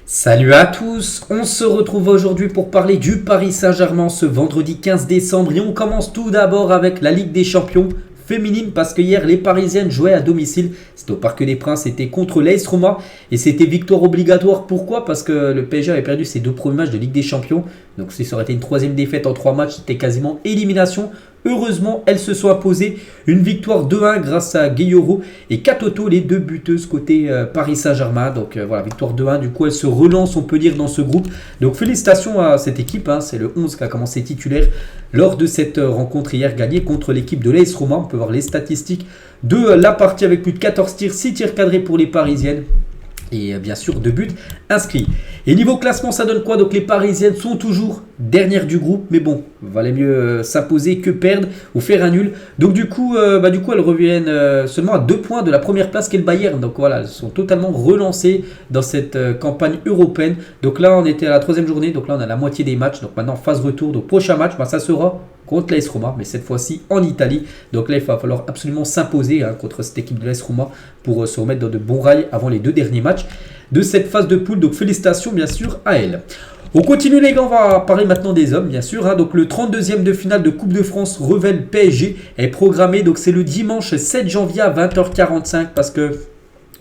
Salut à tous, on se retrouve aujourd'hui pour parler du Paris Saint-Germain ce vendredi 15 décembre et on commence tout d'abord avec la Ligue des Champions féminine parce que hier les Parisiennes jouaient à domicile, c'était au Parc des Princes, c'était contre l'AS Roma et c'était victoire obligatoire. Pourquoi? Parce que le PSG avait perdu ses deux premiers matchs de Ligue des Champions, donc si ça aurait été une troisième défaite en 3 matchs, c'était quasiment élimination. Heureusement, elles se sont imposées. Une victoire 2-1 grâce à Gueyoro et Katoto, les deux buteuses côté Paris Saint-Germain. Donc voilà, victoire 2-1. Du coup, elles se relancent, on peut dire, dans ce groupe. Donc félicitations à cette équipe. C'est le 11 qui a commencé titulaire lors de cette rencontre hier gagnée contre l'équipe de l'AS Roma. On peut voir les statistiques de la partie avec plus de 14 tirs, 6 tirs cadrés pour les Parisiennes. Et bien sûr 2 buts inscrits. Et niveau classement, ça donne quoi? Donc les Parisiennes sont toujours dernières du groupe, mais bon, valait mieux s'imposer que perdre ou faire un nul. Donc du coup elles reviennent seulement à 2 points de la première place qu'est le Bayern. Donc voilà, elles sont totalement relancées dans cette campagne européenne. Donc là on était à la 3e journée, donc là on a la moitié des matchs. Donc maintenant phase retour, donc prochain match, ça sera contre l'AS Roma, mais cette fois-ci en Italie. Donc là, il va falloir absolument s'imposer contre cette équipe de l'AS Roma pour se remettre dans de bons rails avant les 2 derniers matchs de cette phase de poule. Donc félicitations bien sûr à elle. On continue les gars, on va parler maintenant des hommes bien sûr. Donc le 32e de finale de Coupe de France Revel PSG est programmé. Donc c'est le dimanche 7 janvier à 20h45 parce que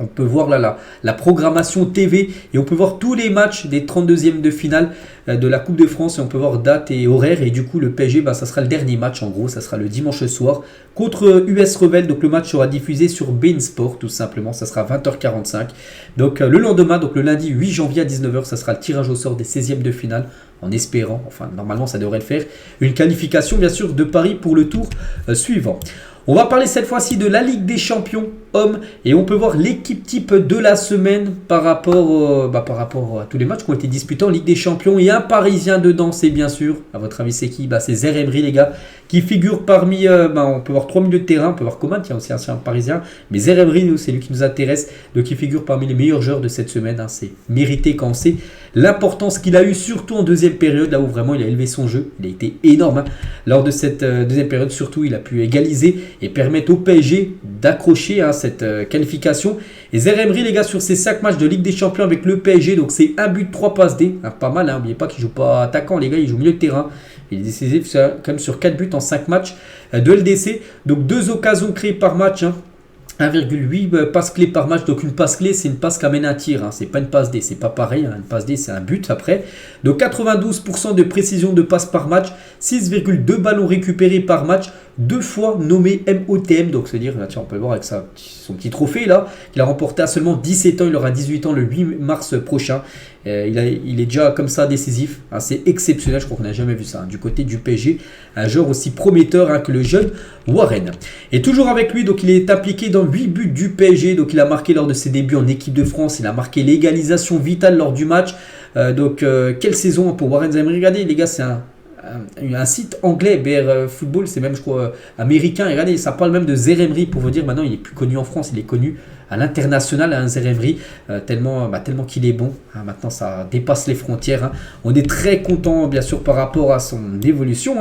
on peut voir là la programmation TV et on peut voir tous les matchs des 32e de finale de la Coupe de France et on peut voir date et horaire. Et du coup, le PSG, ça sera le dernier match en gros. Ça sera le dimanche soir contre US Revel. Donc le match sera diffusé sur beIN Sport tout simplement. Ça sera 20h45. Donc le lendemain, donc le lundi 8 janvier à 19h, ça sera le tirage au sort des 16e de finale. En espérant, enfin normalement ça devrait le faire, une qualification bien sûr de Paris pour le tour suivant. On va parler cette fois-ci de la Ligue des Champions hommes et on peut voir l'équipe type de la semaine par rapport à tous les matchs qui ont été disputés en Ligue des Champions. Il y a un Parisien dedans, c'est bien sûr. À votre avis, c'est qui? C'est Zaire Emery, les gars, qui figure parmi. On peut voir 3 milieux de terrain, on peut voir Coman, qui est aussi un Parisien. Mais Zaire Emery, c'est lui qui nous intéresse, donc il figure parmi les meilleurs joueurs de cette semaine. C'est mérité quand on sait l'importance qu'il a eu, surtout en deuxième période, là où vraiment il a élevé son jeu. Il a été énorme. Lors de cette deuxième période, surtout, il a pu égaliser et permettre au PSG d'accrocher cette qualification. Et Zaire Emery, les gars, sur ces 5 matchs de Ligue des Champions avec le PSG, donc c'est 1 but, 3 passes D, pas mal, n'oubliez pas qu'il ne joue pas attaquant, les gars, il joue milieu de terrain. Il est décisif quand même sur 4 buts en 5 matchs de LDC, donc 2 occasions créées par match. 1,8 passes clés par match. Donc une passe clé, c'est une passe qui amène un tir. C'est pas une passe D, c'est pas pareil. Une passe D, c'est un but après. Donc 92% de précision de passe par match. 6,2 ballons récupérés par match. 2 fois nommé MOTM. Donc c'est-à-dire, on peut le voir avec son petit trophée là. Il a remporté à seulement 17 ans. Il aura 18 ans le 8 mars prochain. Il est déjà comme ça décisif. C'est exceptionnel. Je crois qu'on n'a jamais vu ça. Du côté du PSG, un joueur aussi prometteur que le jeune Warren. Et toujours avec lui, donc il est impliqué dans 8 buts du PSG. Donc il a marqué lors de ses débuts en équipe de France. Il a marqué l'égalisation vitale lors du match. Quelle saison pour Warren Zaire Emery. Regardez les gars, c'est un site anglais, BR Football, c'est même je crois américain. Et regardez, ça parle même de Zaire Emery pour vous dire maintenant il est plus connu en France, il est connu à l'international, Zaire Emery, tellement qu'il est bon. Maintenant ça dépasse les frontières. On est très content bien sûr par rapport à son évolution.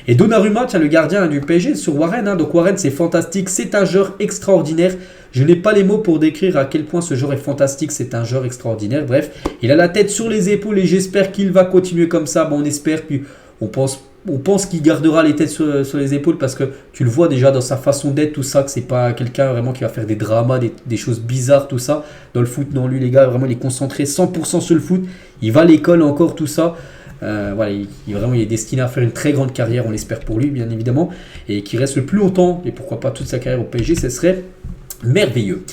Et Donnarumma, le gardien du PSG sur Warren. Donc Warren, c'est fantastique, c'est un joueur extraordinaire. Je n'ai pas les mots pour décrire à quel point ce joueur est fantastique, c'est un joueur extraordinaire. Bref, il a la tête sur les épaules et j'espère qu'il va continuer comme ça. On espère, puis on pense qu'il gardera les têtes sur les épaules parce que tu le vois déjà dans sa façon d'être, tout ça, que c'est pas quelqu'un vraiment qui va faire des dramas, des choses bizarres, tout ça. Dans le foot, non, lui les gars, vraiment il est concentré 100% sur le foot. Il va à l'école encore, tout ça. Il est destiné à faire une très grande carrière, on l'espère pour lui bien évidemment. Et qu'il reste le plus longtemps, et pourquoi pas toute sa carrière au PSG, ce serait merveilleux.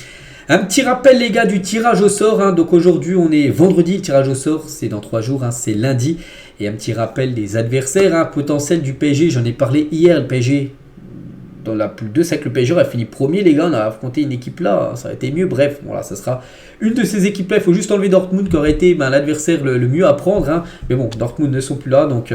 Un petit rappel les gars du tirage au sort. Donc aujourd'hui on est vendredi, le tirage au sort c'est dans 3 jours, c'est lundi. Et un petit rappel des adversaires potentiels du PSG. J'en ai parlé hier, le PSG dans la poule 2, c'est que le PSG a fini premier les gars, on a affronté une équipe là, ça aurait été mieux. Bref, voilà, ça sera une de ces équipes là. Il faut juste enlever Dortmund qui aurait été l'adversaire le mieux à prendre. Mais bon, Dortmund ne sont plus là, donc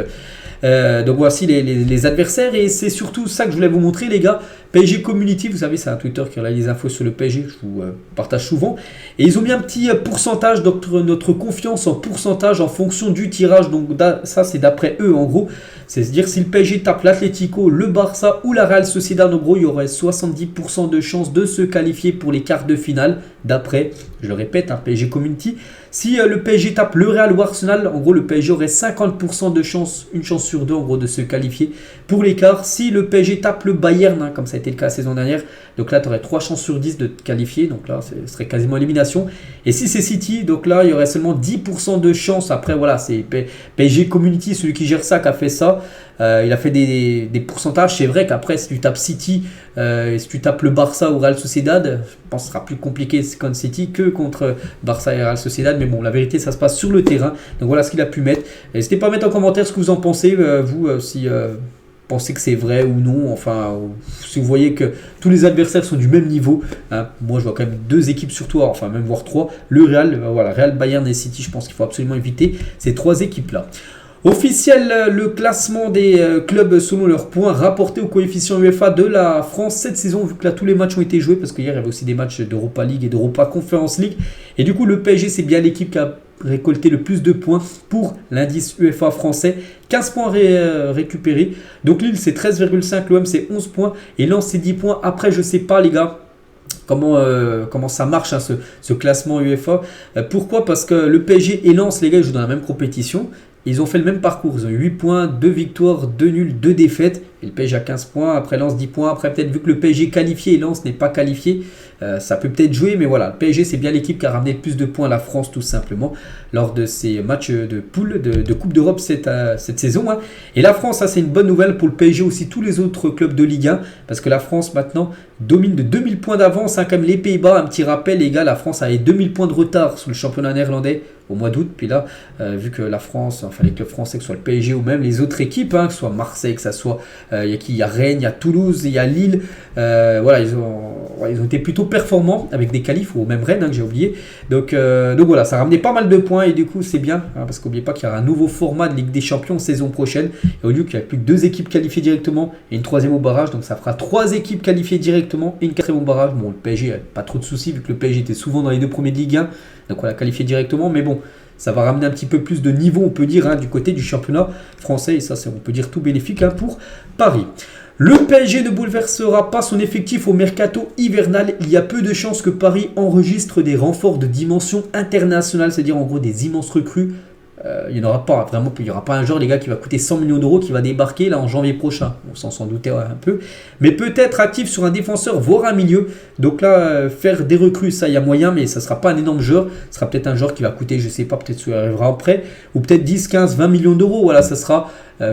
voici les adversaires et c'est surtout ça que je voulais vous montrer les gars. PSG Community, vous savez c'est un Twitter qui a les infos sur le PSG, je vous partage souvent, et ils ont mis un petit pourcentage, notre confiance en pourcentage en fonction du tirage. Donc ça c'est d'après eux en gros, c'est-à-dire si le PSG tape l'Atlético, le Barça ou la Real Sociedad, en gros il y aurait 70% de chances de se qualifier pour les quarts de finale d'après, je le répète, PSG Community. Si le PSG tape le Real ou Arsenal, en gros le PSG aurait 50% de chance, une chance sur deux en gros de se qualifier pour l'écart. Si le PSG tape le Bayern, comme ça a été le cas la saison dernière, donc là tu aurais 3 chances sur 10 de te qualifier, donc là ce serait quasiment élimination. Et si c'est City, donc là il y aurait seulement 10% de chance. Après voilà, c'est PSG Community, celui qui gère ça, qui a fait ça. Il a fait des pourcentages. C'est vrai qu'après, si tu tapes City, si tu tapes le Barça ou Real Sociedad, je pense que ce sera plus compliqué contre City que contre Barça et Real Sociedad. Mais bon, la vérité, ça se passe sur le terrain. Donc voilà ce qu'il a pu mettre. N'hésitez pas à mettre en commentaire ce que vous en pensez, vous, si pensez que c'est vrai ou non. Enfin, si vous voyez que tous les adversaires sont du même niveau. Hein. Moi, je vois quand même 2 équipes surtout, enfin même voire 3. Le Real, voilà, Real, Bayern et City, je pense qu'il faut absolument éviter ces 3 équipes-là. Officiel, le classement des clubs selon leurs points rapportés au coefficient UEFA de la France cette saison, vu que là tous les matchs ont été joués, parce qu'hier il y avait aussi des matchs d'Europa League et d'Europa Conference League. Et du coup, le PSG, c'est bien l'équipe qui a récolté le plus de points pour l'indice UEFA français. 15 points récupérés. Donc Lille, c'est 13,5, l'OM, c'est 11 points. Et Lens, c'est 10 points. Après, je sais pas, les gars. Comment ça marche hein, ce classement UEFA. Pourquoi? Parce que le PSG et Lens, les gars, ils jouent dans la même compétition. Ils ont fait le même parcours. Ils ont 8 points, 2 victoires, 2 nuls, 2 défaites. Et le PSG a 15 points. Après Lens 10 points. Après peut-être vu que le PSG est qualifié et Lens n'est pas qualifié, ça peut peut-être jouer. Mais voilà, le PSG c'est bien l'équipe qui a ramené le plus de points à la France tout simplement lors de ces matchs de poule de Coupe d'Europe cette saison. Hein. Et la France, ça c'est une bonne nouvelle pour le PSG aussi, tous les autres clubs de Ligue 1. Parce que la France maintenant domine de 2000 points d'avance. Hein, comme les Pays-Bas, un petit rappel les gars, la France avait 2000 points de retard sur le championnat néerlandais au mois d'août. Puis là, vu que la France, enfin les clubs français, que ce soit le PSG ou même les autres équipes, hein, que ce soit Marseille, que ce soit il y a Rennes, il y a Toulouse, il y a Lille, voilà, ils ont été plutôt performants avec des qualifs, ou même Rennes, hein, que j'ai oublié. Donc voilà, ça a ramené pas mal de points et du coup c'est bien, hein, parce qu'oubliez pas qu'il y aura un nouveau format de Ligue des Champions saison prochaine. Et au lieu qu'il n'y a plus que 2 équipes qualifiées directement et une 3e au barrage, donc ça fera 3 équipes qualifiées directement et une 4e au barrage. Bon, le PSG n'a pas trop de soucis vu que le PSG était souvent dans les 2 premiers de Ligue 1, donc on l'a qualifié directement, mais bon, ça va ramener un petit peu plus de niveau, on peut dire, hein, du côté du championnat français. Et ça, c'est, on peut dire, tout bénéfique hein, pour Paris. Le PSG ne bouleversera pas son effectif au mercato hivernal. Il y a peu de chances que Paris enregistre des renforts de dimension internationale, c'est-à-dire en gros des immenses recrues. Il n'y en aura pas, vraiment, il n'y aura pas un joueur, les gars, qui va coûter 100 millions d'euros, qui va débarquer là en janvier prochain. On s'en doutait un peu. Mais peut-être actif sur un défenseur, voire un milieu. Donc là, faire des recrues, ça, il y a moyen, mais ça ne sera pas un énorme joueur. Ce sera peut-être un joueur qui va coûter, je ne sais pas, peut-être ça arrivera après. Ou peut-être 10, 15, 20 millions d'euros. Voilà, ça sera,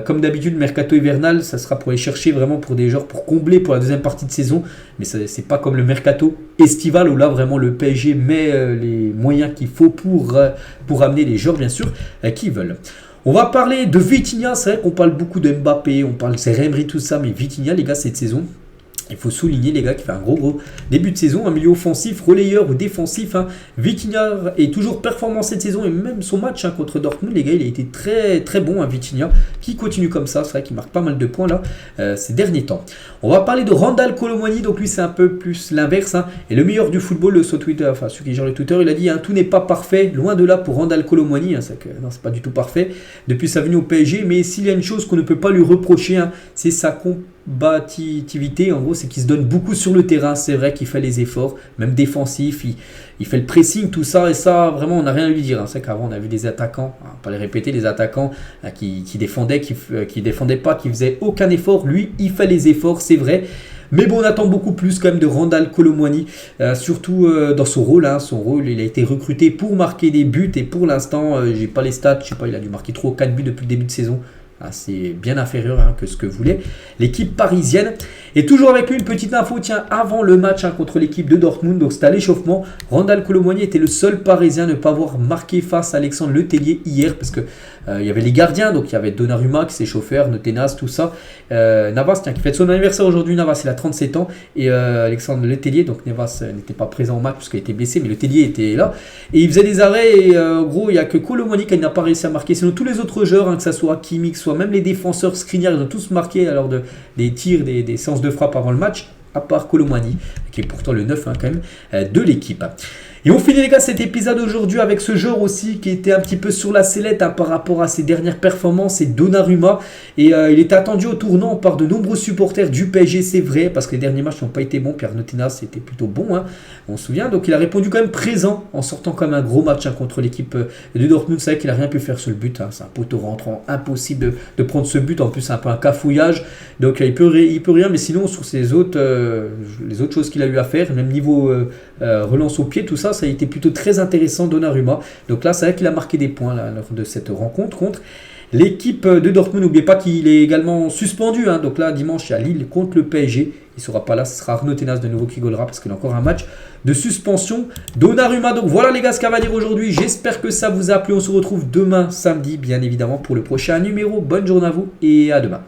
comme d'habitude, le mercato hivernal, ça sera pour aller chercher vraiment pour des joueurs, pour combler pour la deuxième partie de saison. Mais ce n'est pas comme le mercato estival, où là, vraiment, le PSG met les moyens qu'il faut pour amener les joueurs, bien sûr, qui veulent. On va parler de Vitinha. C'est vrai qu'on parle beaucoup de Mbappé, on parle de Emery, tout ça, mais Vitinha, les gars, cette saison, il faut souligner, les gars, qui fait un gros début de saison, un milieu offensif, relayeur ou défensif. Hein. Vitinha est toujours performant cette saison et même son match hein, contre Dortmund, les gars, il a été très bon. Hein, Vitinha qui continue comme ça, c'est vrai qu'il marque pas mal de points là ces derniers temps. On va parler de Randal Kolo Muani, donc lui c'est un peu plus l'inverse. Hein. Et le meilleur du football sur Twitter, enfin celui qui gère le Twitter, il a dit hein, tout n'est pas parfait, loin de là pour Randal Kolo Muani. Hein, non, c'est pas du tout parfait depuis sa venue au PSG, mais s'il y a une chose qu'on ne peut pas lui reprocher, hein, c'est sa combativité. En gros, c'est qu'il se donne beaucoup sur le terrain. C'est vrai qu'il fait les efforts, même défensifs, il fait le pressing, tout ça, et ça, vraiment, on n'a rien à lui dire. Hein. C'est qu'avant, on a vu des attaquants, on va pas les répéter, des attaquants qui défendaient, qui défendaient pas, qui faisaient aucun effort. Lui, il fait les efforts, c'est vrai. Mais bon, on attend beaucoup plus quand même de Randal Kolo Muani, surtout dans son rôle. Hein. Son rôle, il a été recruté pour marquer des buts, et pour l'instant, j'ai pas les stats, je sais pas, il a dû marquer 3 ou 4 buts depuis le début de saison. C'est bien inférieur hein, que ce que voulait l'équipe parisienne. Et toujours avec lui, une petite info, tiens, avant le match hein, contre l'équipe de Dortmund, donc c'était à l'échauffement, Randal Kolo Muani était le seul Parisien à ne pas avoir marqué face à Alexandre Letellier hier, parce que il y avait les gardiens, donc il y avait Donnarumma qui s'échauffait, Notenas, tout ça. Navas, tiens, qui fête son anniversaire aujourd'hui, Navas, il a 37 ans, et Alexandre Letellier, donc Navas n'était pas présent au match parce qu'il était blessé, mais Letellier était là, et il faisait des arrêts, et en gros, il n'y a que Kolo Muani qui n'a pas réussi à marquer, sinon tous les autres joueurs, hein, que ce soit Kimmich, soit même les défenseurs Skriniar, ils ont tous marqué lors des tirs, des séances de frappe avant le match, à part Kolo Muani, qui est pourtant le 9 hein, quand même, de l'équipe. Et on finit les gars cet épisode aujourd'hui avec ce joueur aussi qui était un petit peu sur la sellette par rapport à ses dernières performances, c'est Donnarumma. Et il est attendu au tournant par de nombreux supporters du PSG, c'est vrai, parce que les derniers matchs n'ont pas été bons. Pierre Notinas c'était plutôt bon, hein, on se souvient. Donc il a répondu quand même présent en sortant quand même un gros match contre l'équipe de Dortmund. C'est vrai qu'il n'a rien pu faire sur le but, hein. C'est un poteau rentrant, impossible de prendre ce but. En plus c'est un peu un cafouillage, donc il peut rien. Mais sinon sur les autres choses qu'il a eu à faire, même niveau relance au pied, tout ça, ça a été plutôt très intéressant Donnarumma. Donc là, c'est vrai qu'il a marqué des points là, lors de cette rencontre contre l'équipe de Dortmund. N'oubliez pas qu'il est également suspendu. Hein. Donc là, dimanche, il y a Lille contre le PSG. Il ne sera pas là, ce sera Arnaud Tenas de nouveau qui golera parce qu'il a encore un match de suspension. Donnarumma, donc voilà les gars ce qu'on va dire aujourd'hui. J'espère que ça vous a plu. On se retrouve demain samedi, bien évidemment, pour le prochain numéro. Bonne journée à vous et à demain.